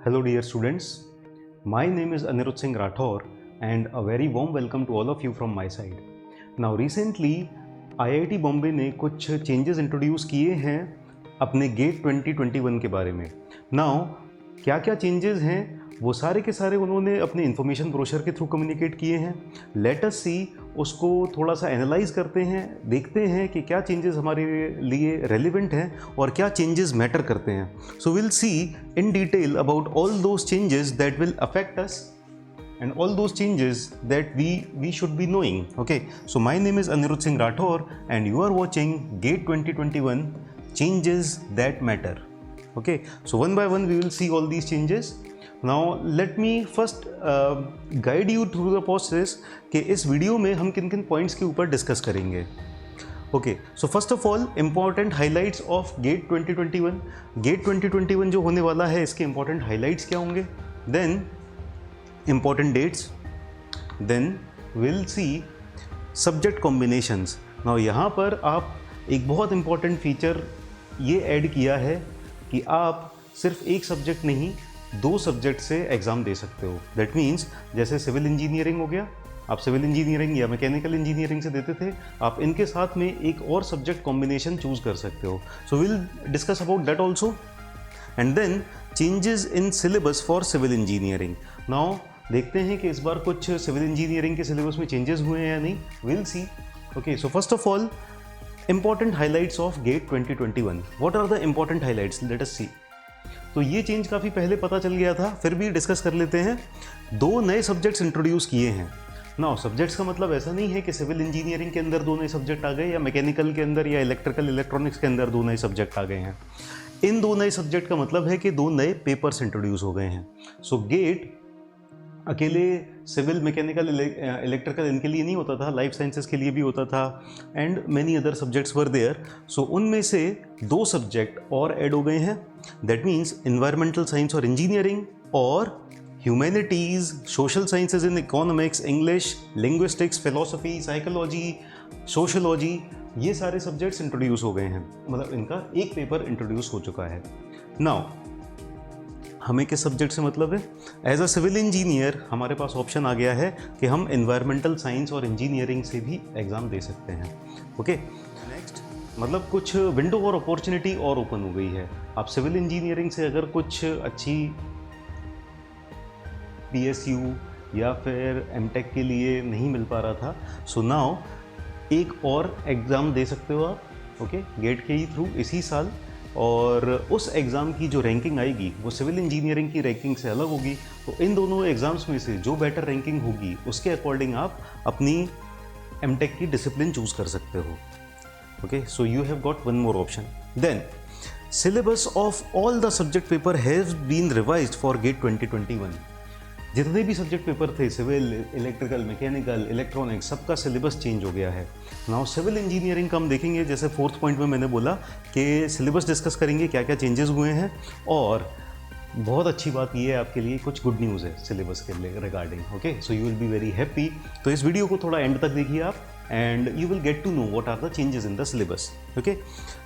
Hello dear students, my name is Anirudh Singh Rathore and a very warm welcome to all of you from my side. Now recently IIT Bombay ने कुछ changes introduce किए हैं अपने gate 2021 के बारे में. Now क्या क्या changes हैं वो सारे के सारे उन्होंने अपने इन्फॉर्मेशन ब्रोशर के थ्रू कम्युनिकेट किए हैं. लेट अस सी, उसको थोड़ा सा एनालाइज करते हैं, देखते हैं कि क्या चेंजेस हमारे लिए रेलिवेंट हैं और क्या चेंजेस मैटर करते हैं. So will see in detail about all those changes that will affect us and all those changes that we should be knowing. Okay, so my name is Anirudh Singh Rathore and you are watching GATE 2021 changes that matter. Okay, so one by one we will see all these changes. Now let me first guide you through the process कि इस video में हम किन किन points के ऊपर discuss करेंगे. Okay, so first of all important highlights of GATE 2021. GATE 2021 जो होने वाला है इसके इम्पॉर्टेंट हाइलाइट्स क्या होंगे, then important dates, then we'll see subject combinations. Now यहाँ पर आप एक बहुत important feature ये ऐड किया है कि आप सिर्फ एक सब्जेक्ट नहीं दो सब्जेक्ट से एग्ज़ाम दे सकते हो. दैट मीन्स जैसे सिविल इंजीनियरिंग हो गया, आप सिविल इंजीनियरिंग या मैकेनिकल इंजीनियरिंग से देते थे, आप इनके साथ में एक और सब्जेक्ट कॉम्बिनेशन चूज़ कर सकते हो. So will discuss about that also. And then changes in syllabus for civil engineering. Now देखते हैं कि इस बार कुछ सिविल इंजीनियरिंग के सिलेबस में चेंजेस हुए हैं या नहीं. Will see. Okay, so first of all important highlights of GATE 2021. What are the important highlights, let us see. तो ये चेंज काफ़ी पहले पता चल गया था, फिर भी डिस्कस कर लेते हैं. दो नए सब्जेक्ट्स इंट्रोड्यूस किए हैं. नाउ सब्जेक्ट्स का मतलब ऐसा नहीं है कि सिविल इंजीनियरिंग के अंदर दो नए सब्जेक्ट आ गए या मैकेनिकल के अंदर या इलेक्ट्रिकल इलेक्ट्रॉनिक्स के अंदर दो नए सब्जेक्ट आ गए हैं. इन दो नए सब्जेक्ट का मतलब है कि दो नए पेपर्स इंट्रोड्यूस हो गए हैं. सो गेट अकेले सिविल मैकेनिकल इलेक्ट्रिकल इनके लिए नहीं होता था, लाइफ साइंसेस के लिए भी होता था and many other subjects were there. So उनमें से दो सब्जेक्ट और ऐड हो गए हैं. दैट मीन्स इन्वायरमेंटल साइंस और इंजीनियरिंग और humanities, social sciences in economics, English, linguistics, philosophy, psychology, sociology, ये सारे सब्जेक्ट्स इंट्रोड्यूस हो गए हैं. मतलब इनका एक पेपर इंट्रोड्यूस हो चुका है. नाउ हमें किस सब्जेक्ट से मतलब है, एज अ सिविल इंजीनियर हमारे पास ऑप्शन आ गया है कि हम इन्वायरमेंटल साइंस और इंजीनियरिंग से भी एग्ज़ाम दे सकते हैं. ओके, नेक्स्ट मतलब कुछ विंडो और अपॉर्चुनिटी और ओपन हो गई है. आप सिविल इंजीनियरिंग से अगर कुछ अच्छी PSU या फिर MTech के लिए नहीं मिल पा रहा था, सो नाउ एक और एग्ज़ाम दे सकते हो आप. ओके, गेट के ही थ्रू इसी साल, और उस एग्ज़ाम की जो रैंकिंग आएगी वो सिविल इंजीनियरिंग की रैंकिंग से अलग होगी. तो इन दोनों एग्ज़ाम्स में से जो बेटर रैंकिंग होगी उसके अकॉर्डिंग आप अपनी MTech की डिसिप्लिन चूज़ कर सकते हो. Okay, so you have got one more option. Then syllabus of all the subject paper has been revised for GATE 2021. जितने भी सब्जेक्ट पेपर थे, सिविल, इलेक्ट्रिकल, मैकेनिकल, इलेक्ट्रॉनिक्स, सबका सिलेबस चेंज हो गया है. नाउ सिविल इंजीनियरिंग का हम देखेंगे, जैसे फोर्थ पॉइंट में मैंने बोला कि सिलेबस डिस्कस करेंगे क्या क्या चेंजेस हुए हैं. और बहुत अच्छी बात ये है आपके लिए, कुछ गुड न्यूज़ है सिलेबस के regarding. Okay, so you will be very happy. तो इस वीडियो को थोड़ा एंड तक देखिए आप and you will get to know what are the changes in the syllabus. Okay,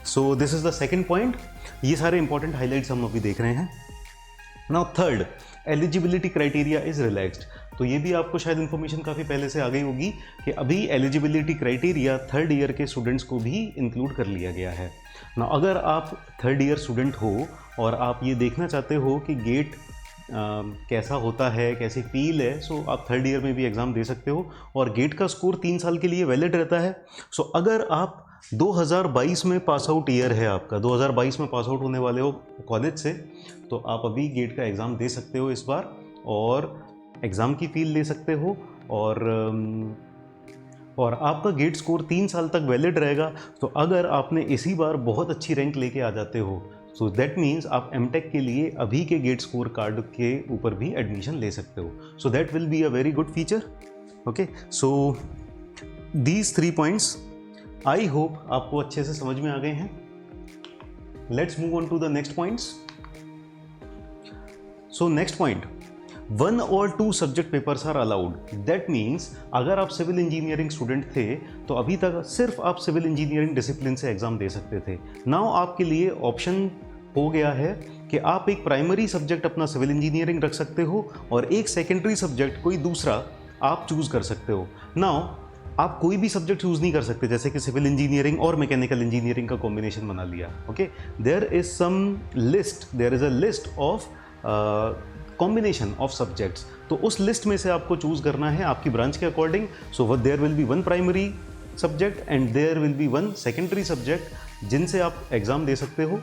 so this is the second point. ये सारे इंपॉर्टेंट हाईलाइट्स हम अभी देख रहे हैं. Now third, eligibility criteria is relaxed. तो ये भी आपको शायद इन्फॉर्मेशन काफ़ी पहले से आ गई होगी कि अभी एलिजिबिलिटी क्राइटेरिया थर्ड ईयर के स्टूडेंट्स को भी इंक्लूड कर लिया गया है. ना अगर आप थर्ड ईयर स्टूडेंट हो और आप ये देखना चाहते हो कि गेट कैसा होता है, कैसी फील है, सो आप थर्ड ईयर में भी एग्ज़ाम दे सकते हो. और गेट का स्कोर 3 साल के लिए वैलिड रहता है. सो अगर आप 2022 में पास आउट ईयर है आपका, 2022 में पास आउट होने वाले हो कॉलेज से, तो आप अभी गेट का एग्ज़ाम दे सकते हो इस बार और एग्ज़ाम की फील ले सकते हो. और आपका गेट स्कोर 3 साल तक वैलिड रहेगा. तो अगर आपने इसी बार बहुत अच्छी रैंक लेके आ जाते हो, सो दैट मीन्स आप MTech के लिए अभी के गेट स्कोर कार्ड के ऊपर भी एडमिशन ले सकते हो. So that will be a very good feature. Okay, so these 3 points I hope आपको अच्छे से समझ में आ गए हैं. Let's move on to the next points. So next point, 1 और 2 subject papers are allowed. That means अगर आप सिविल इंजीनियरिंग स्टूडेंट थे तो अभी तक सिर्फ आप सिविल इंजीनियरिंग डिसिप्लिन से एग्ज़ाम दे सकते थे. नाउ आपके लिए ऑप्शन हो गया है कि आप एक प्राइमरी सब्जेक्ट अपना सिविल इंजीनियरिंग रख सकते हो और एक सेकेंडरी सब्जेक्ट कोई दूसरा आप चूज़ कर सकते हो। नाउ आप कोई भी सब्जेक्ट चूज़ नहीं कर सकते, जैसे कि सिविल इंजीनियरिंग और मैकेनिकल इंजीनियरिंग का कॉम्बिनेशन बना लिया। Okay, there is a list of combination of subjects. तो उस लिस्ट में से आपको चूज़ करना है आपकी ब्रांच के according. So there will be one primary subject and there will be one secondary subject जिनसे आप एग्ज़ाम दे सकते हो।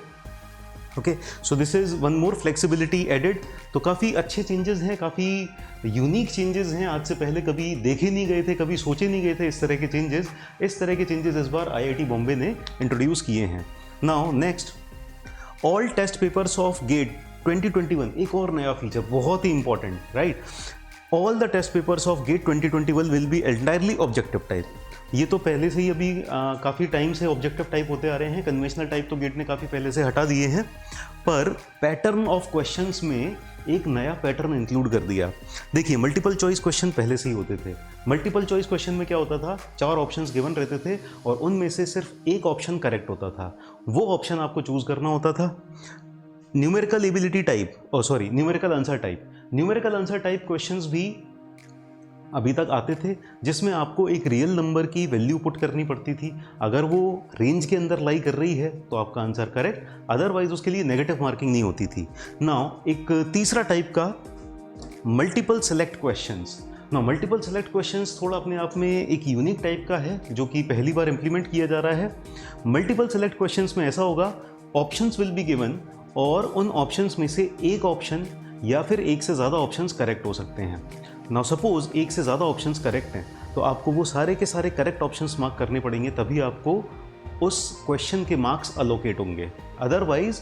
Okay, so this is one more flexibility added. तो काफ़ी अच्छे चेंजेस हैं, काफ़ी यूनिक चेंजेस हैं, आज से पहले कभी देखे नहीं गए थे, कभी सोचे नहीं गए थे इस तरह के चेंजेस। इस तरह के चेंजेस इस बार IIT बॉम्बे ने इंट्रोड्यूस किए हैं। Now next, all test papers of GATE 2021, एक और नया फीचर बहुत ही important, right. All the test papers of GATE 2021 will be entirely objective type. ये तो पहले से ही अभी काफ़ी टाइम से ऑब्जेक्टिव टाइप होते आ रहे हैं, कन्वेंशनल टाइप तो गेट ने काफ़ी पहले से हटा दिए हैं, पर पैटर्न ऑफ क्वेश्चंस में एक नया पैटर्न इंक्लूड कर दिया। देखिए, मल्टीपल चॉइस क्वेश्चन पहले से ही होते थे। मल्टीपल चॉइस क्वेश्चन में क्या होता था, 4 ऑप्शंस गिवन रहते थे और उनमें से सिर्फ एक ऑप्शन करेक्ट होता था, वो ऑप्शन आपको चूज़ करना होता था। Numerical ability type, numerical answer type, numerical answer type questions भी अभी तक आते थे, जिसमें आपको एक रियल नंबर की वैल्यू पुट करनी पड़ती थी। अगर वो रेंज के अंदर लाई कर रही है तो आपका आंसर करेक्ट, अदरवाइज उसके लिए नेगेटिव मार्किंग नहीं होती थी। नाउ एक तीसरा टाइप का multiple select questions. Now multiple select questions थोड़ा अपने आप में एक यूनिक टाइप का है, जो कि पहली बार इंप्लीमेंट किया जा रहा है। मल्टीपल सेलेक्ट क्वेश्चंस में ऐसा होगा, ऑप्शंस विल बी गिवन और उन ऑप्शंस में से एक ऑप्शन या फिर एक से ज़्यादा ऑप्शंस करेक्ट हो सकते हैं। नाउ सपोज एक से ज़्यादा ऑप्शंस करेक्ट हैं, तो आपको वो सारे के सारे करेक्ट ऑप्शंस मार्क करने पड़ेंगे, तभी आपको उस क्वेश्चन के मार्क्स अलोकेट होंगे। अदरवाइज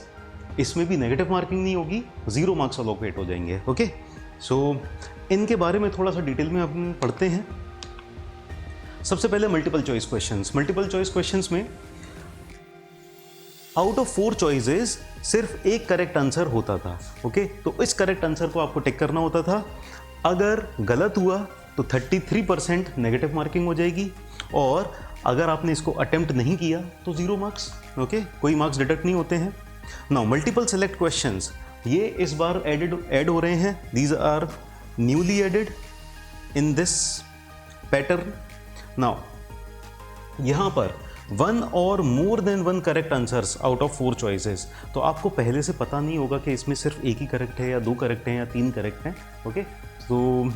इसमें भी नेगेटिव मार्किंग नहीं होगी, 0 मार्क्स अलोकेट हो जाएंगे। ओके, सो इनके बारे में थोड़ा सा डिटेल में हम पढ़ते हैं। सबसे पहले multiple choice questions. Multiple choice questions में आउट ऑफ 4 चॉइसेस सिर्फ एक करेक्ट आंसर होता था। ओके, तो इस करेक्ट आंसर को आपको टिक करना होता था। अगर गलत हुआ तो 33% नेगेटिव मार्किंग हो जाएगी, और अगर आपने इसको अटेम्प्ट नहीं किया तो 0 मार्क्स। ओके, कोई मार्क्स डिडक्ट नहीं होते हैं। नाउ मल्टीपल सेलेक्ट क्वेश्चंस, ये इस बार ऐड हो रहे हैं। These are newly added in this pattern. Now यहाँ पर 1 और more than 1 correct answers out of 4 choices, तो आपको पहले से पता नहीं होगा कि इसमें सिर्फ एक ही करेक्ट है या 2 करेक्ट हैं या 3 करेक्ट हैं। ओके, तो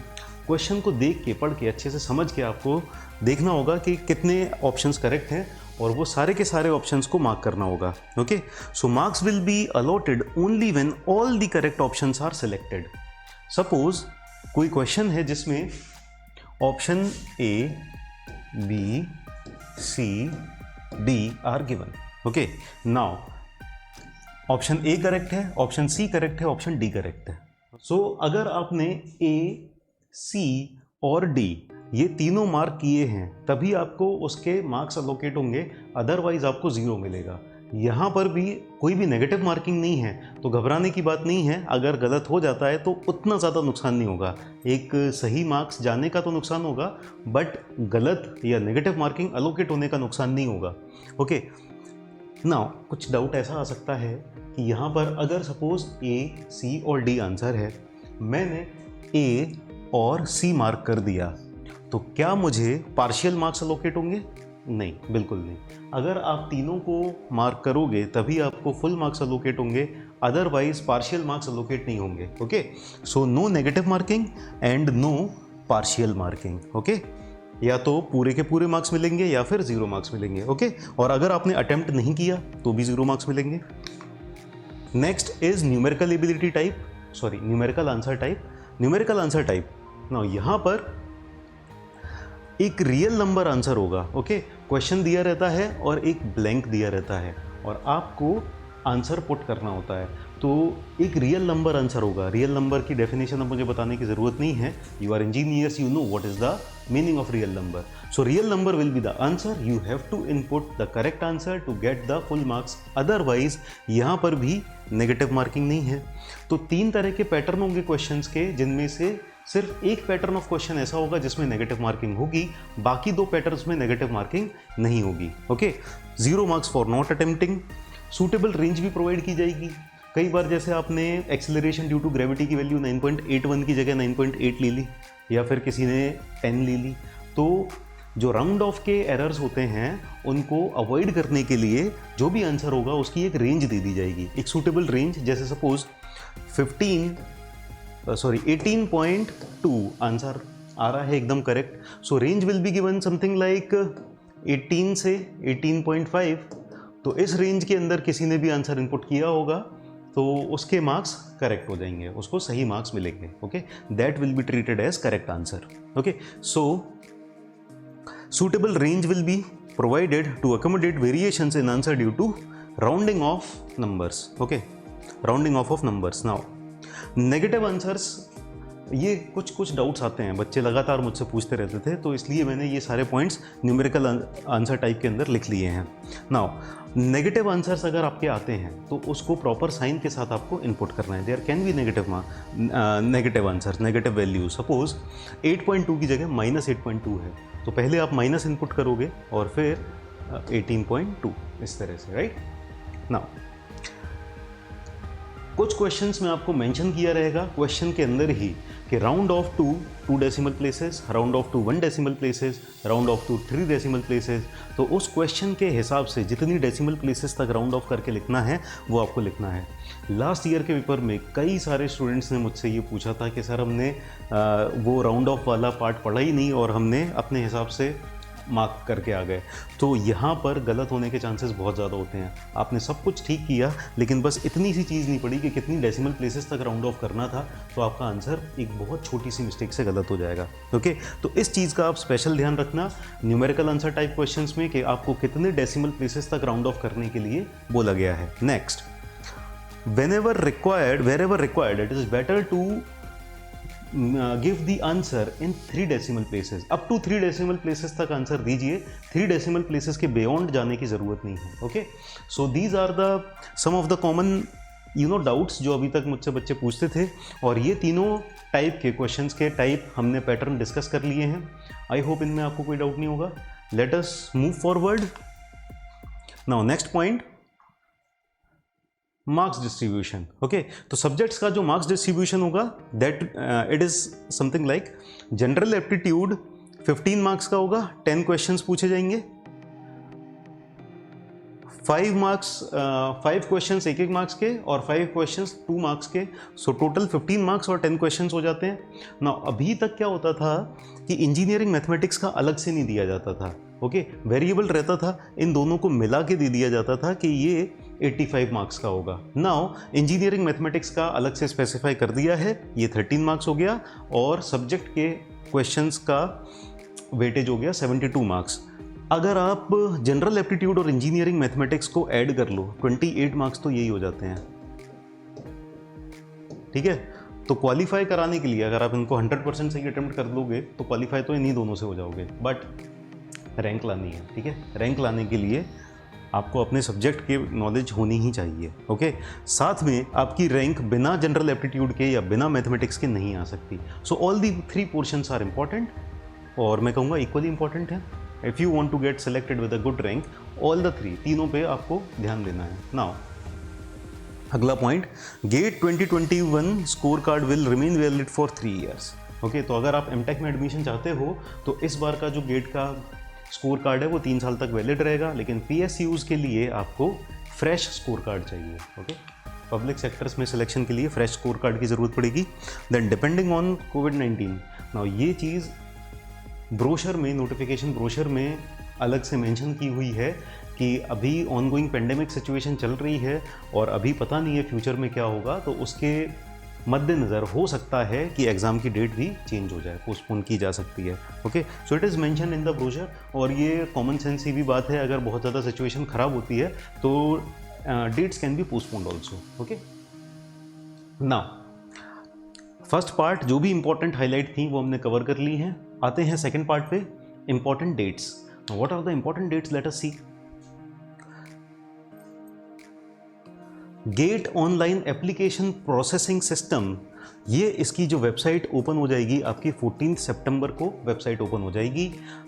क्वेश्चन को देख के, पढ़ के, अच्छे से समझ के आपको देखना होगा कि कितने ऑप्शंस करेक्ट हैं और वो सारे के सारे ऑप्शंस को मार्क करना होगा। Okay, so marks will be allotted only when all the correct options are selected. Suppose कोई क्वेश्चन है जिसमें option A, B, C, D are given. Okay, now option A correct है, ऑप्शन C करेक्ट है, option D correct है। So अगर आपने A, C और D ये तीनों मार्क किए हैं, तभी आपको उसके मार्क्स अलोकेट होंगे, अदरवाइज आपको 0 मिलेगा। यहाँ पर भी कोई भी नेगेटिव मार्किंग नहीं है, तो घबराने की बात नहीं है। अगर गलत हो जाता है तो उतना ज़्यादा नुकसान नहीं होगा, एक सही मार्क्स जाने का तो नुकसान होगा, बट गलत या नेगेटिव मार्किंग अलोकेट होने का नुकसान नहीं होगा। ओके, नाउ कुछ डाउट ऐसा आ सकता है कि यहाँ पर अगर सपोज A, C और D आंसर है, मैंने A और C मार्क कर दिया, तो क्या मुझे पार्शियल मार्क्स अलोकेट होंगे? नहीं, बिल्कुल नहीं। अगर आप तीनों को मार्क करोगे तभी आपको फुल मार्क्स अलोकेट होंगे, अदरवाइज पार्शियल मार्क्स अलोकेट नहीं होंगे। Okay, so no negative marking and no partial marking. Okay, या तो पूरे के पूरे मार्क्स मिलेंगे या फिर 0 मार्क्स मिलेंगे। ओके, और अगर आपने अटेम्प्ट नहीं किया तो भी 0 मार्क्स मिलेंगे। Next is numerical ability type, numerical answer type. Numerical answer type, now यहाँ पर एक रियल नंबर आंसर होगा। ओके, क्वेश्चन दिया रहता है और एक ब्लैंक दिया रहता है और आपको आंसर पुट करना होता है, तो एक रियल नंबर आंसर होगा। रियल नंबर की डेफिनेशन अब मुझे बताने की ज़रूरत नहीं है, you are engineers, you know what is the meaning of real number. So real number will be the answer, you have to input the correct answer to get the full marks, otherwise यहाँ पर भी negative marking नहीं है। तो 3 तरह के pattern होंगे questions के, जिनमें से सिर्फ एक पैटर्न ऑफ क्वेश्चन ऐसा होगा जिसमें नेगेटिव मार्किंग होगी, बाकी 2 पैटर्न्स में नेगेटिव मार्किंग नहीं होगी। Okay, 0 marks for not attempting. Suitable range भी प्रोवाइड की जाएगी। कई बार जैसे आपने एक्सेलरेशन ड्यू टू ग्रेविटी की वैल्यू 9.81 की जगह 9.8 ले ली, या फिर किसी ने 10 ले ली, तो जो राउंड ऑफ के एरर्स होते हैं उनको अवॉइड करने के लिए जो भी आंसर होगा उसकी एक रेंज दे दी जाएगी, एक सूटेबल रेंज। जैसे सपोज 18.2 आंसर आ रहा है एकदम correct, so range will be given something like 18 से 18.5। तो इस रेंज के अंदर किसी ने भी आंसर इनपुट किया होगा तो उसके मार्क्स करेक्ट हो जाएंगे, उसको सही मार्क्स मिलेंगे। Okay, that will be treated as correct answer. Okay, so suitable range will be provided to accommodate variations in answer due to rounding off numbers. Okay, rounding off of numbers. Now negative answers, ये कुछ doubts आते हैं, बच्चे लगातार मुझसे पूछते रहते थे, तो इसलिए मैंने ये सारे पॉइंट्स न्यूमेरिकल आंसर टाइप के अंदर लिख लिए हैं। नाउ नेगेटिव आंसर्स अगर आपके आते हैं तो उसको प्रॉपर साइन के साथ आपको इनपुट करना है। There can be negative answers, negative value. Suppose 8.2 की जगह -8.2 है, तो पहले आप माइनस इनपुट करोगे और फिर 18.2, इस तरह से, राइट। नाउ कुछ क्वेश्चंस में आपको मेंशन किया रहेगा क्वेश्चन के अंदर ही कि round off to 2 decimal places, round off to 1 decimal places, round off to 3 decimal places. तो उस क्वेश्चन के हिसाब से जितनी डेसिमल प्लेसेस तक राउंड ऑफ करके लिखना है वो आपको लिखना है। लास्ट ईयर के पेपर में कई सारे स्टूडेंट्स ने मुझसे ये पूछा था कि सर हमने वो राउंड ऑफ वाला पार्ट पढ़ा ही नहीं और हमने अपने हिसाब से मार्क करके आ गए। तो यहाँ पर गलत होने के चांसेस बहुत ज़्यादा होते हैं। आपने सब कुछ ठीक किया लेकिन बस इतनी सी चीज़ नहीं पड़ी कि कितनी डेसिमल प्लेसेस तक राउंड ऑफ करना था, तो आपका आंसर एक बहुत छोटी सी मिस्टेक से गलत हो जाएगा। ओके, तो इस चीज़ का आप स्पेशल ध्यान रखना न्यूमेरिकल आंसर टाइप क्वेश्चंस में कि आपको कितने डेसिमल प्लेसेस तक राउंड ऑफ करने के लिए बोला गया है। Next, wherever required it is better to give the answer in 3 decimal places। up to 3 decimal places तक आंसर दीजिए, 3 decimal places के बियॉन्ड जाने की ज़रूरत नहीं है। Okay, so these are the some of the common doubts जो अभी तक मुझसे बच्चे पूछते थे, और ये तीनों टाइप के क्वेश्चंस के टाइप हमने पैटर्न डिस्कस कर लिए हैं। आई होप इनमें आपको कोई डाउट नहीं होगा। Let us move forward. Now next point, marks distribution. Okay, तो सब्जेक्ट्स का जो मार्क्स डिस्ट्रीब्यूशन होगा that it is something like general aptitude 15 marks का होगा, 10 क्वेश्चंस पूछे जाएंगे, 5 क्वेश्चंस 1 मार्क्स के और 5 क्वेश्चंस 2 मार्क्स के। सो टोटल 15 मार्क्स और 10 क्वेश्चंस हो जाते हैं ना। अभी तक क्या होता था कि इंजीनियरिंग मैथमेटिक्स का अलग से नहीं दिया जाता था। ओके, वेरिएबल रहता था, इन दोनों को मिला के दे दिया जाता था कि ये 85 मार्क्स का होगा। नाउ इंजीनियरिंग मैथमेटिक्स का अलग से स्पेसिफाई कर दिया है, ये 13 मार्क्स हो गया और सब्जेक्ट के क्वेश्चंस का वेटेज हो गया 72 मार्क्स। अगर आप जनरल एप्टीट्यूड और इंजीनियरिंग मैथमेटिक्स को ऐड कर लो 28 मार्क्स तो यही हो जाते हैं। ठीक है, तो क्वालिफाई कराने के लिए अगर आप इनको 100% सही अटेम्प्ट कर लोगे तो क्वालिफाई तो इन्हीं दोनों से हो जाओगे, बट रैंक लानी है। ठीक है, रैंक लाने के लिए आपको अपने सब्जेक्ट के नॉलेज होनी ही चाहिए। ओके, साथ में आपकी रैंक बिना जनरल एप्टीट्यूड के या बिना मैथमेटिक्स के नहीं आ सकती। So all the 3 portions are important, और मैं कहूँगा इक्वली इंपॉर्टेंट है। If you want to get selected with a good rank, all the 3 तीनों पे आपको ध्यान देना है। नाउ अगला point, GATE 2021 score card will remain valid for 3 years. Okay, तो अगर आप एमटेक में एडमिशन चाहते हो तो इस बार का जो गेट का स्कोर कार्ड है वो 3 साल तक वैलिड रहेगा, लेकिन PSUs के लिए आपको फ्रेश स्कोर कार्ड चाहिए। ओके, पब्लिक सेक्टर्स में सिलेक्शन के लिए फ्रेश स्कोर कार्ड की ज़रूरत पड़ेगी। देन डिपेंडिंग ऑन कोविड-19, नाउ ये चीज़ ब्रोशर में, नोटिफिकेशन ब्रोशर में अलग से मेंशन की हुई है कि अभी ऑनगोइंग पेंडेमिक सिचुएशन चल रही है और अभी पता नहीं है फ्यूचर में क्या होगा, तो उसके मद्देनज़र हो सकता है कि एग्ज़ाम की डेट भी चेंज हो जाए, पोस्टपोन की जा सकती है। Okay, so it is mention in the brochure, और ये कॉमन सेंस की भी बात है, अगर बहुत ज़्यादा सिचुएशन ख़राब होती है तो dates can be postponed also. Okay, now first part जो भी इंपॉर्टेंट हाईलाइट थी वो हमने कवर कर ली हैं। आते हैं सेकेंड पार्ट पे, important dates. What are the important dates, let us see. GATE online application processing system, ये इसकी जो वेबसाइट ओपन हो जाएगी आपकी 14 सितंबर को वेबसाइट ओपन हो जाएगी।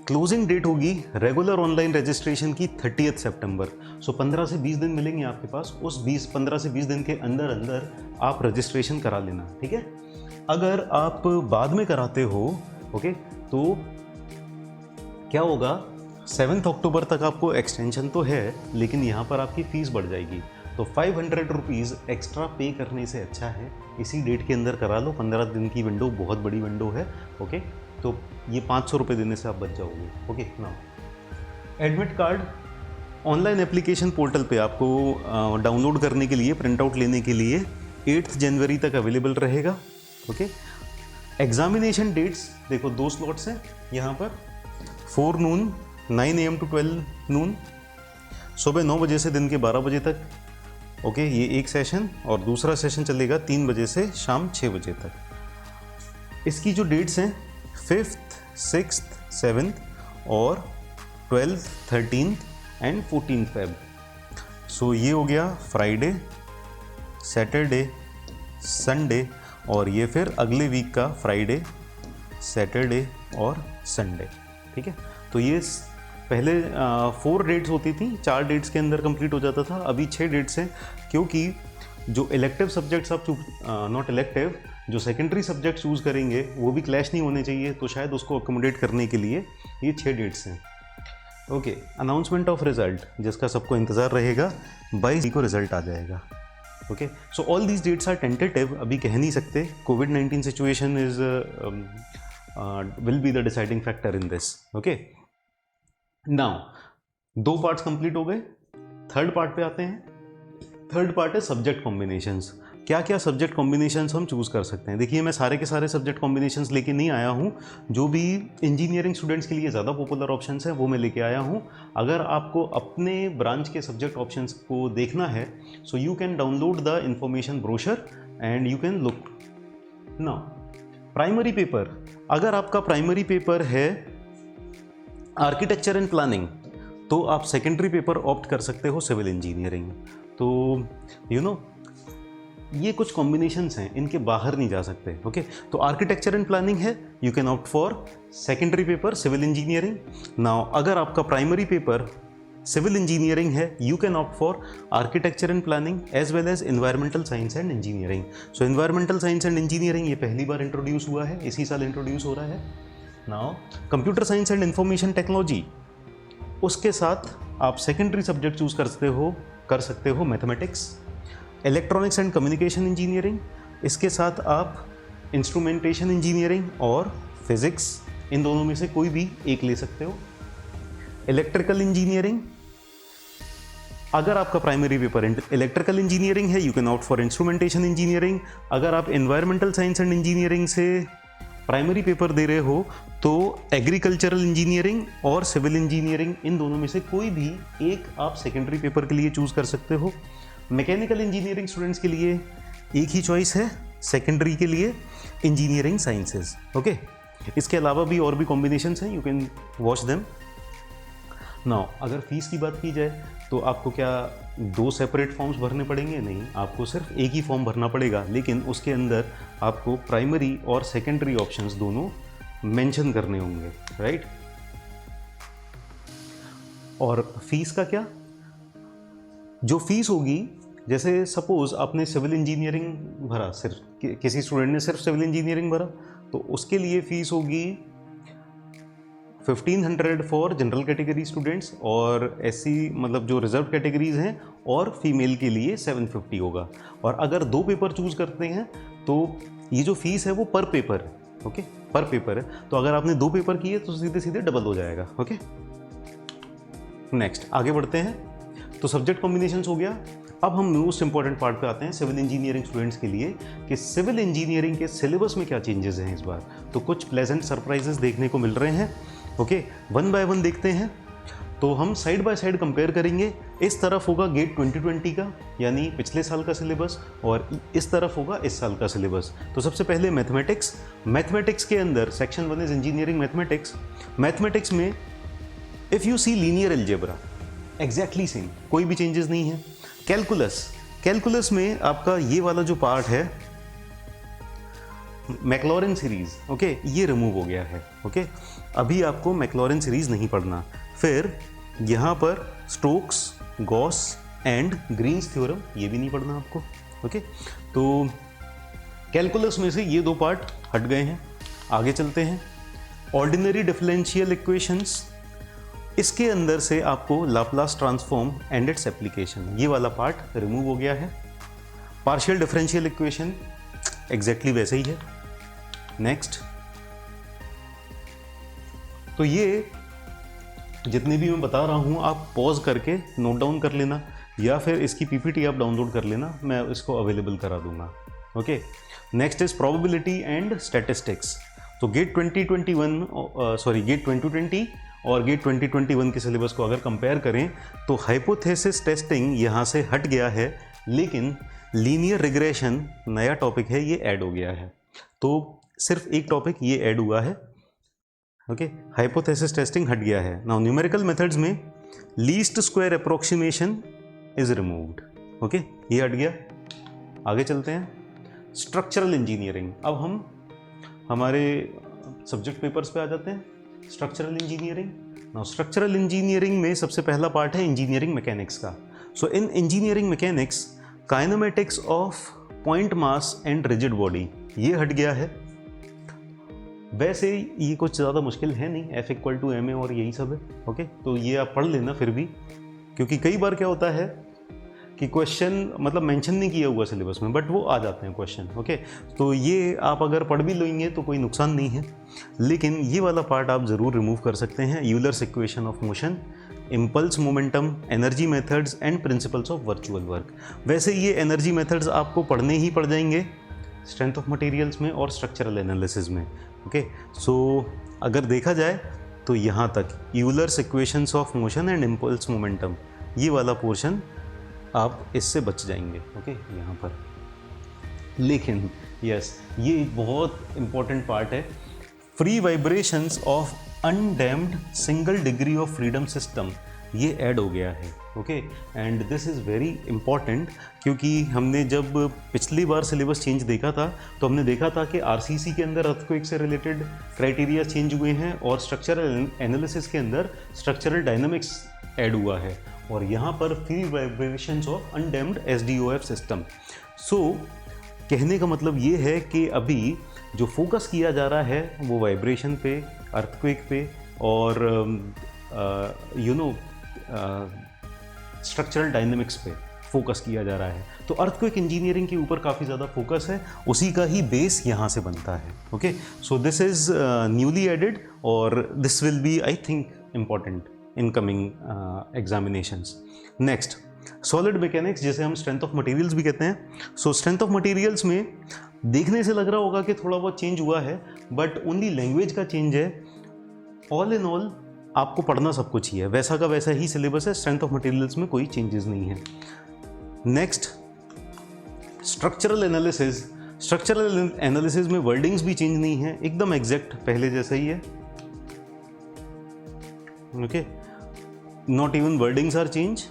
क्लोजिंग डेट होगी रेगुलर ऑनलाइन रजिस्ट्रेशन की 30 सितंबर। सो 15 से 20 दिन मिलेंगे आपके पास, उस 15 से 20 दिन के अंदर अंदर आप रजिस्ट्रेशन करा लेना, ठीक है। अगर आप बाद में कराते हो ओके, तो क्या होगा, 7 अक्टूबर तक आपको एक्सटेंशन तो है, लेकिन यहाँ पर आपकी फ़ीस बढ़ जाएगी। तो 500 रुपीज़ एक्स्ट्रा पे करने से अच्छा है इसी डेट के अंदर करा लो। 15 दिन की विंडो बहुत बड़ी विंडो है ओके, तो ये 500 रुपये देने से आप बच जाओगे okay. Now admit card online application portal पे आपको डाउनलोड करने के लिए, प्रिंट आउट लेने के लिए 8 जनवरी तक अवेलेबल रहेगा ओके। एग्जामिनेशन डेट्स देखो, 2 स्लॉट्स हैं यहाँ पर, 4 नून 9 AM to 12 नून, सुबह 9 बजे से दिन के 12 बजे तक ओके, ये एक सेशन, और दूसरा सेशन चलेगा 3 बजे से शाम 6 बजे तक। इसकी जो डेट्स हैं 5th, 6th, 7th और 12th, 13th and 14th Feb. सो ये हो गया फ्राइडे, सैटरडे, संडे, और ये फिर अगले वीक का फ्राइडे, सैटरडे और संडे, ठीक है। तो ये पहले 4 डेट्स होती थी, 4 डेट्स के अंदर कंप्लीट हो जाता था, अभी 6 डेट्स हैं, क्योंकि जो इलेक्टिव सब्जेक्ट्स आप नॉट इलेक्टिव, जो सेकेंडरी सब्जेक्ट चूज़ करेंगे वो भी क्लैश नहीं होने चाहिए, तो शायद उसको अकोमोडेट करने के लिए ये 6 डेट्स हैं ओके। अनाउंसमेंट ऑफ रिजल्ट, जिसका सबको इंतज़ार रहेगा, 22 को रिजल्ट आ जाएगा okay. So all these dates are tentative, अभी कह नहीं सकते, कोविड-19 situation is will be the deciding factor in this okay. Now 2 parts complete हो गए, थर्ड पार्ट पे आते हैं। थर्ड पार्ट है सब्जेक्ट कॉम्बिनेशंस। क्या क्या सब्जेक्ट कॉम्बिनेशंस हम चूज़ कर सकते हैं। देखिए, मैं सारे के सारे सब्जेक्ट कॉम्बिनेशंस लेके नहीं आया हूँ, जो भी इंजीनियरिंग स्टूडेंट्स के लिए ज़्यादा पॉपुलर ऑप्शंस हैं वो मैं लेके आया हूँ। अगर आपको अपने ब्रांच के सब्जेक्ट ऑप्शंस को देखना है, so you can download the information brochure and you can look. Now primary paper, अगर आपका प्राइमरी पेपर है आर्किटेक्चर एंड प्लानिंग, तो आप सेकेंडरी पेपर ऑप्ट कर सकते हो सिविल इंजीनियरिंग। तो यू नो ये कुछ कॉम्बिनेशंस हैं, इनके बाहर नहीं जा सकते ओके। तो आर्किटेक्चर एंड प्लानिंग है, you can opt for secondary paper civil engineering. Now अगर आपका प्राइमरी पेपर सिविल इंजीनियरिंग है, you can opt for architecture and planning as well as environmental science and engineering. So environmental science and engineering ये पहली बार introduce हुआ है, इसी साल introduce हो रहा है। Now computer science and information technology, उसके साथ आप सेकेंडरी सब्जेक्ट चूज कर सकते हो mathematics. Electronics and communication engineering, इसके साथ आप इंस्ट्रूमेंटेशन इंजीनियरिंग और फिजिक्स, इन दोनों में से कोई भी एक ले सकते हो। इलेक्ट्रिकल इंजीनियरिंग, अगर आपका प्राइमरी पेपर इलेक्ट्रिकल इंजीनियरिंग है, you can opt for instrumentation engineering. अगर आप एनवायरमेंटल साइंस एंड इंजीनियरिंग से प्राइमरी पेपर दे रहे हो, तो एग्रीकल्चरल इंजीनियरिंग और सिविल इंजीनियरिंग, इन दोनों में से कोई भी एक आप सेकेंडरी पेपर के लिए चूज़ कर सकते हो। मैकेनिकल इंजीनियरिंग स्टूडेंट्स के लिए एक ही चॉइस है, सेकेंडरी के लिए इंजीनियरिंग साइंसेज ओके। इसके अलावा भी और भी कॉम्बिनेशंस हैं, you can watch them. Now अगर फीस की बात की जाए, तो आपको क्या 2 सेपरेट फॉर्म्स भरने पड़ेंगे? नहीं, आपको सिर्फ एक ही फॉर्म भरना पड़ेगा, लेकिन उसके अंदर आपको प्राइमरी और सेकेंडरी ऑप्शंस दोनों मेंशन करने होंगे, राइट। और फीस का क्या, जो फीस होगी, जैसे सपोज आपने सिविल इंजीनियरिंग भरा, सिर्फ किसी स्टूडेंट ने सिर्फ सिविल इंजीनियरिंग भरा, तो उसके लिए फीस होगी 1500 फॉर जनरल कैटेगरी स्टूडेंट्स, और ऐसी मतलब जो रिजर्व कैटेगरीज हैं, और फीमेल के लिए 750 होगा। और अगर 2 पेपर चूज करते हैं, तो ये जो फीस है वो पर पेपर है ओके, पर पेपर है। तो अगर आपने 2 पेपर किए तो सीधे सीधे डबल हो जाएगा ओके। नेक्स्ट आगे बढ़ते हैं। तो सब्जेक्ट कॉम्बिनेशंस हो गया। अब हम मोस्ट इंपॉर्टेंट पार्ट पे आते हैं सिविल इंजीनियरिंग स्टूडेंट्स के लिए, कि सिविल इंजीनियरिंग के सिलेबस में क्या चेंजेस हैं इस बार। तो कुछ प्लेजेंट सरप्राइजेस देखने को मिल रहे हैं ओके। 1 बाय 1 देखते हैं। तो हम साइड बाय साइड कंपेयर करेंगे। इस तरफ होगा गेट 2020 का, यानी पिछले साल का सिलेबस, और इस तरफ होगा इस साल का सिलेबस। तो सबसे पहले मैथमेटिक्स। मैथमेटिक्स के अंदर section 1 is engineering mathematics. Mathematics में if you see linear algebra, exactly same, कोई भी चेंजेस नहीं है। कैलकुलस, कैलकुलस में आपका ये वाला जो पार्ट है मैक्लॉरिन सीरीज, ओके, ये रिमूव हो गया है। ओके, अभी आपको मैक्लॉरिन सीरीज नहीं पढ़ना। फिर यहाँ पर Stokes, Gauss and Green's theorem, ये भी नहीं पढ़ना आपको। ओके, तो कैलकुलस में से ये दो पार्ट हट गए हैं। आगे चलते हैं। ऑर्डिनरी डिफरेंशियल इक्वेशंस, इसके अंदर से आपको Laplace transform and its application, ये वाला पार्ट रिमूव हो गया है। पार्शियल डिफरेंशियल इक्वेशन एग्जैक्टली वैसे ही है। नेक्स्ट, तो ये जितने भी मैं बता रहा हूँ आप पॉज करके नोट डाउन कर लेना, या फिर इसकी पीपीटी आप डाउनलोड कर लेना, मैं इसको अवेलेबल करा दूंगा। Okay, next is probability and statistics. तो गेट 2020 और गेट 2021 के सिलेबस को अगर कंपेयर करें तो हाइपोथेसिस टेस्टिंग यहाँ से हट गया है, लेकिन लीनियर रिग्रेशन नया टॉपिक है, ये ऐड हो गया है। तो सिर्फ एक टॉपिक ये ऐड हुआ है। ओके, हाइपोथेसिस टेस्टिंग हट गया है। नाउ न्यूमेरिकल मेथड्स में least square approximation is removed. Okay, ये हट गया। आगे चलते हैं। स्ट्रक्चरल इंजीनियरिंग, अब हम हमारे सब्जेक्ट पेपर्स पे आ जाते हैं। Structural engineering, now structural engineering में सबसे पहला पार्ट है इंजीनियरिंग मैकेनिक्स का। So in engineering mechanics kinematics of point mass and rigid body, ये हट गया है। वैसे ये कुछ ज़्यादा मुश्किल है नहीं, F=ma और यही सब है। ओके, तो ये आप पढ़ लेना फिर भी, क्योंकि कई बार क्या होता है कि क्वेश्चन मतलब मेंशन नहीं किया हुआ सिलेबस में, बट वो आ जाते हैं क्वेश्चन। ओके, तो ये आप अगर पढ़ भी लेंगे तो कोई नुकसान नहीं है, लेकिन ये वाला पार्ट आप ज़रूर रिमूव कर सकते हैं। Euler's equation of motion, impulse momentum, energy methods and principles of virtual work. वैसे ये एनर्जी मेथड्स आपको पढ़ने ही पड़ जाएंगे स्ट्रेंथ ऑफ मटेरियल्स में और स्ट्रक्चरल एनालिसिस में। ओके, सो अगर देखा जाए तो यहाँ तक Euler's equations of motion and impulse momentum, ये वाला पोर्शन आप इससे बच जाएंगे। ओके, यहाँ पर। लेकिन यस, ये एक बहुत इंपॉर्टेंट पार्ट है, free vibrations of undamped single degree of freedom system, ये ऐड हो गया है। Okay, and this is very important, क्योंकि हमने जब पिछली बार सिलेबस चेंज देखा था तो हमने देखा था कि आरसीसी के अंदर अर्थक्वेक से रिलेटेड क्राइटेरिया चेंज हुए हैं और स्ट्रक्चरल एनालिसिस के अंदर स्ट्रक्चरल डायनामिक्स ऐड हुआ है, और यहाँ पर free vibrations of undamped SDOF system. So कहने का मतलब ये है कि अभी जो फोकस किया जा रहा है वो वाइब्रेशन पे, अर्थक्वेक पे और स्ट्रक्चरल डायनामिक्स पे फोकस किया जा रहा है। तो अर्थक्वेक इंजीनियरिंग के ऊपर काफ़ी ज़्यादा फोकस है, उसी का ही बेस यहाँ से बनता है। Okay, so this is newly added और this will be I think important in coming examinations. Next, solid mechanics, जिसे हम स्ट्रेंथ ऑफ मटेरियल्स भी कहते हैं। सो स्ट्रेंथ ऑफ मटेरियल्स में देखने से लग रहा होगा कि थोड़ा बहुत चेंज हुआ है, बट ओनली लैंग्वेज का चेंज है। ऑल इन ऑल आपको पढ़ना सब कुछ ही है, वैसा का वैसा ही सिलेबस है। स्ट्रेंथ ऑफ मटेरियल्स में कोई चेंजेस नहीं है। Next, structural analysis. Structural analysis में वर्डिंग्स भी चेंज नहीं है, एकदम एग्जैक्ट पहले जैसा ही है। Okay, not even wordings are change,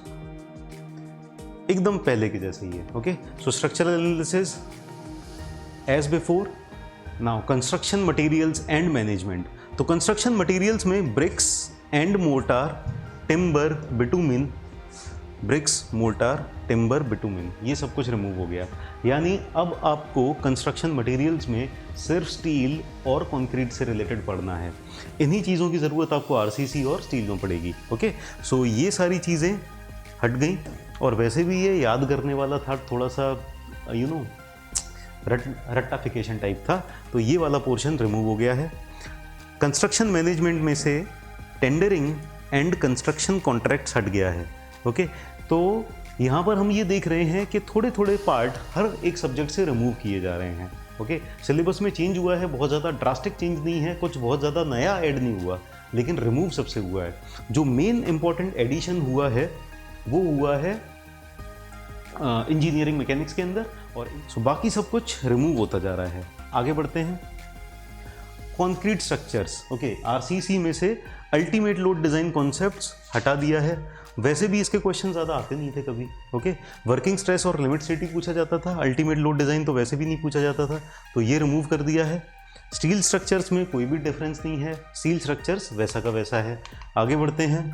एकदम पहले के जैसे ही है। Okay, so structural analysis as before. Now construction materials and management. तो कंस्ट्रक्शन मटेरियल्स में bricks and mortar, timber, bitumen, bricks, mortar, timber, bitumen, ये सब कुछ रिमूव हो गया। यानी अब आपको कंस्ट्रक्शन मटेरियल्स में सिर्फ स्टील और कंक्रीट से रिलेटेड पढ़ना है। इन्हीं चीज़ों की ज़रूरत आपको आरसीसी और स्टील में पड़ेगी। ओके, सो ये सारी चीज़ें हट गई, और वैसे भी ये याद करने वाला था, थोड़ा सा रट्टाफिकेशन टाइप था, तो ये वाला पोर्शन रिमूव हो गया है। कंस्ट्रक्शन मैनेजमेंट में से टेंडरिंग एंड कंस्ट्रक्शन कॉन्ट्रैक्ट्स हट गया है। ओके, तो यहाँ पर हम ये देख रहे हैं कि थोड़े थोड़े पार्ट हर एक सब्जेक्ट से रिमूव किए जा रहे हैं। ओके, सिलेबस में चेंज हुआ है, बहुत ज़्यादा ड्रास्टिक चेंज नहीं है, कुछ बहुत ज़्यादा नया ऐड नहीं हुआ, लेकिन रिमूव सबसे हुआ है। जो मेन इंपॉर्टेंट एडिशन हुआ है वो हुआ है इंजीनियरिंग मैकेनिक्स के अंदर, और बाकी सब कुछ रिमूव होता जा रहा है। आगे बढ़ते हैं। Concrete structures. ओके, आरसीसी में से अल्टीमेट लोड डिज़ाइन कॉन्सेप्ट्स हटा दिया है। वैसे भी इसके क्वेश्चन ज़्यादा आते नहीं थे कभी। ओके, वर्किंग स्ट्रेस और लिमिट स्टेट ही पूछा जाता था, अल्टीमेट लोड डिज़ाइन तो वैसे भी नहीं पूछा जाता था, तो ये रिमूव कर दिया है। स्टील स्ट्रक्चर्स में कोई भी डिफरेंस नहीं है, स्टील स्ट्रक्चर्स वैसा का वैसा है। आगे बढ़ते हैं,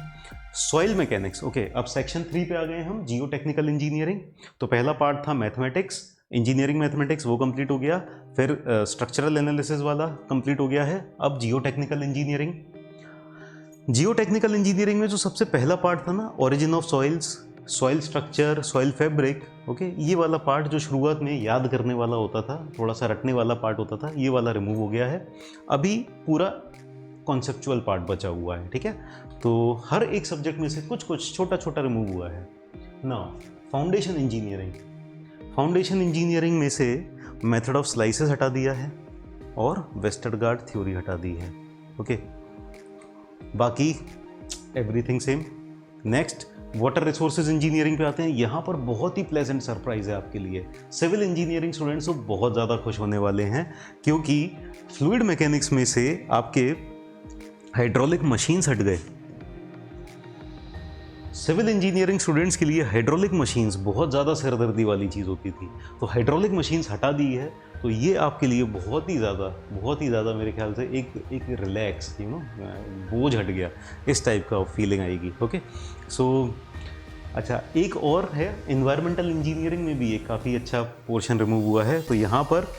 सॉइल मैकेनिक्स। ओके, अब सेक्शन 3 पे आ गए हम, जियो टेक्निकल इंजीनियरिंग। तो पहला पार्ट था मैथमेटिक्स, इंजीनियरिंग मैथमेटिक्स, वो कंप्लीट हो गया। फिर स्ट्रक्चरल एनालिसिस वाला कंप्लीट हो गया है। अब जियो टेक्निकल इंजीनियरिंग। जियो टेक्निकल इंजीनियरिंग में जो सबसे पहला पार्ट था ना, origin of soils, soil structure, soil fabric, okay, ये वाला पार्ट जो शुरुआत में याद करने वाला होता था, थोड़ा सा रटने वाला पार्ट होता था, ये वाला रिमूव हो गया है। अभी पूरा कॉन्सेप्चुअल पार्ट बचा हुआ है, ठीक है। तो हर एक सब्जेक्ट में से कुछ कुछ छोटा छोटा रिमूव हुआ है। Now foundation engineering. Foundation engineering में से मेथड ऑफ स्लाइसेस हटा दिया है और वेस्टरगार्ड थ्योरी हटा दी है। ओके, बाकी everything same. Next water resources engineering पे आते हैं। यहाँ पर बहुत ही प्लेजेंट सरप्राइज है आपके लिए। सिविल इंजीनियरिंग स्टूडेंट्स तो बहुत ज़्यादा खुश होने वाले हैं, क्योंकि फ्लूइड मैकेनिक्स में से आपके हाइड्रोलिक मशीन्स हट गए। सिविल इंजीनियरिंग स्टूडेंट्स के लिए हाइड्रोलिक मशीन्स बहुत ज़्यादा सिरदर्दी वाली चीज़ होती थी, तो हाइड्रोलिक मशीन्स हटा दी है, तो ये आपके लिए बहुत ही ज़्यादा मेरे ख्याल से एक रिलैक्स, बोझ हट गया, इस टाइप का फीलिंग आएगी। ओके, सो अच्छा, एक और है एनवायरमेंटल इंजीनियरिंग में भी एक काफ़ी अच्छा पोर्शन रिमूव हुआ है। तो यहाँ पर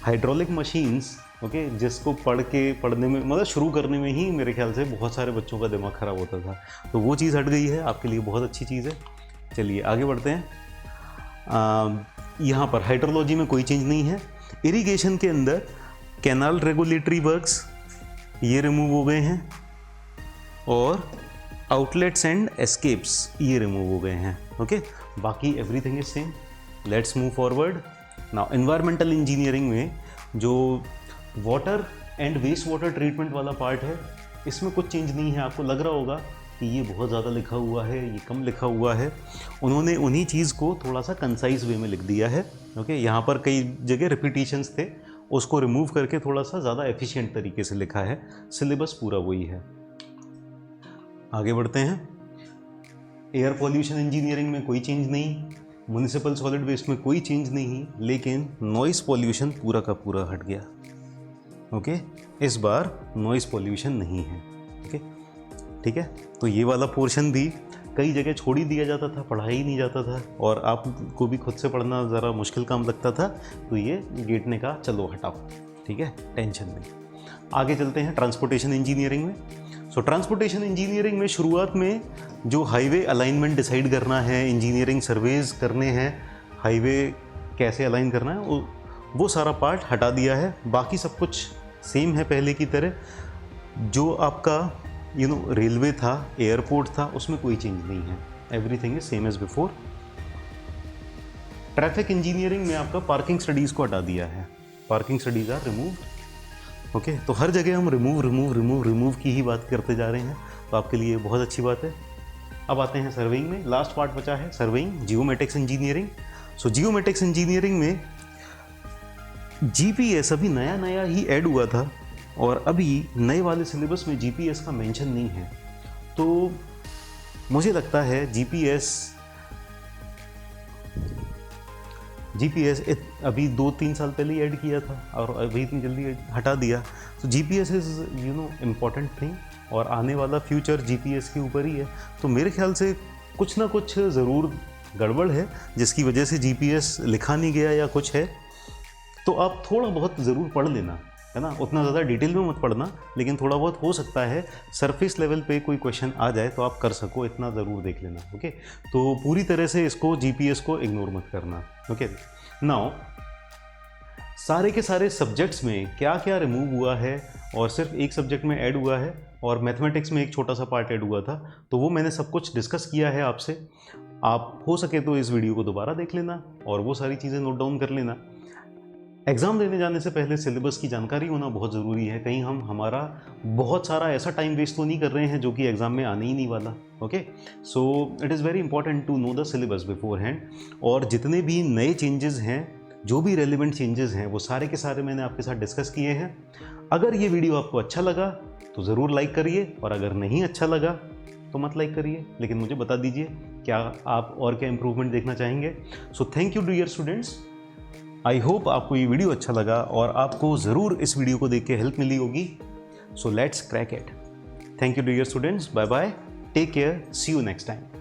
हाइड्रोलिक मशीन्स, ओके, जिसको पढ़ने में मतलब शुरू करने में ही मेरे ख्याल से बहुत सारे बच्चों का दिमाग ख़राब होता था, तो वो चीज़ हट गई है, आपके लिए बहुत अच्छी चीज़ है। चलिए आगे बढ़ते हैं। यहाँ पर हाइड्रोलॉजी में कोई चेंज नहीं है। इरिगेशन के अंदर कैनाल रेगुलेटरी वर्क्स ये रिमूव हो गए हैं, और आउटलेट्स एंड एस्केप्स ये रिमूव हो गए हैं। ओके, बाकी everything is same. Let's move forward. Now environmental engineering में जो water and waste water treatment वाला पार्ट है, इसमें कुछ चेंज नहीं है। आपको लग रहा होगा कि ये बहुत ज़्यादा लिखा हुआ है, ये कम लिखा हुआ है। उन्होंने उन्हीं चीज़ को थोड़ा सा कंसाइज वे में लिख दिया है। ओके, यहाँ पर कई जगह रिपीटिशंस थे, उसको रिमूव करके थोड़ा सा ज़्यादा एफिशिएंट तरीके से लिखा है। सिलेबस पूरा वही है। आगे बढ़ते हैं। एयर पॉल्यूशन इंजीनियरिंग में कोई चेंज नहीं, म्युनिसिपल सॉलिड वेस्ट में कोई चेंज नहीं, लेकिन नॉइस पॉल्यूशन पूरा का पूरा हट गया। ओके, इस बार नॉइस पॉल्यूशन नहीं है। ओके, ठीक है। तो ये वाला पोर्शन भी कई जगह छोड़ ही दिया जाता था, पढ़ा ही नहीं जाता था, और आपको भी खुद से पढ़ना ज़रा मुश्किल काम लगता था, तो ये गेट ने कहा चलो हटाओ, ठीक है, टेंशन नहीं। आगे चलते हैं ट्रांसपोर्टेशन इंजीनियरिंग में। सो ट्रांसपोर्टेशन इंजीनियरिंग में शुरुआत में जो हाईवे अलाइनमेंट डिसाइड करना है, इंजीनियरिंग सर्वेज करने हैं, हाईवे कैसे अलाइन करना है, वो सारा पार्ट हटा दिया है। बाकी सब कुछ सेम है पहले की तरह। जो आपका रेलवे था, एयरपोर्ट था, उसमें कोई चेंज नहीं है। Everything is same as before. Traffic engineering में आपका पार्किंग स्टडीज़ को हटा दिया है। Parking studies are removed. Okay, तो हर जगह हम रिमूव की ही बात करते जा रहे हैं, तो आपके लिए बहुत अच्छी बात है। अब आते हैं सर्वेइंग में। लास्ट पार्ट बचा है सर्वेइंग, जियोमेटिक्स इंजीनियरिंग। सो जियोमेटिक्स इंजीनियरिंग में जीपीएस अभी नया ही ऐड हुआ था, और अभी नए वाले सिलेबस में जीपीएस का मेंशन नहीं है। तो मुझे लगता है जीपीएस अभी 2-3 साल पहले ही ऐड किया था, और अभी इतनी जल्दी हटा दिया। तो जीपीएस इज़ इम्पॉर्टेंट थिंग, और आने वाला फ्यूचर जीपीएस के ऊपर ही है। तो मेरे ख्याल से कुछ ना कुछ ज़रूर गड़बड़ है, जिसकी वजह से जीपीएस लिखा नहीं गया या कुछ है। तो आप थोड़ा बहुत ज़रूर पढ़ लेना, है ना, उतना ज़्यादा डिटेल में मत पढ़ना, लेकिन थोड़ा बहुत हो सकता है सरफेस लेवल पे कोई क्वेश्चन आ जाए तो आप कर सको, इतना ज़रूर देख लेना। ओके, तो पूरी तरह से इसको जीपीएस को इग्नोर मत करना। ओके, नाउ सारे के सारे सब्जेक्ट्स में क्या क्या रिमूव हुआ है, और सिर्फ एक सब्जेक्ट में ऐड हुआ है, और मैथमेटिक्स में एक छोटा सा पार्ट ऐड हुआ था, तो वो मैंने सब कुछ डिस्कस किया है आपसे। आप हो सके तो इस वीडियो को दोबारा देख लेना और वो सारी चीज़ें नोट डाउन कर लेना। एग्ज़ाम देने जाने से पहले सिलेबस की जानकारी होना बहुत ज़रूरी है। कहीं हम हमारा बहुत सारा ऐसा टाइम वेस्ट तो नहीं कर रहे हैं जो कि एग्ज़ाम में आने ही नहीं वाला। Okay, so it is very important to know the syllabus beforehand. और जितने भी नए चेंजेस हैं, जो भी रेलिवेंट चेंजेस हैं, वो सारे के सारे मैंने आपके साथ डिस्कस किए हैं। अगर ये वीडियो आपको अच्छा लगा तो ज़रूर लाइक करिए, और अगर नहीं अच्छा लगा तो मत लाइक करिए, लेकिन मुझे बता दीजिए क्या आप और क्या इम्प्रूवमेंट देखना चाहेंगे। So thank you dear students. I hope आपको ये वीडियो अच्छा लगा और आपको ज़रूर इस वीडियो को देख के हेल्प मिली होगी। So let's crack it. Thank you dear students, bye bye, take care, see you next time.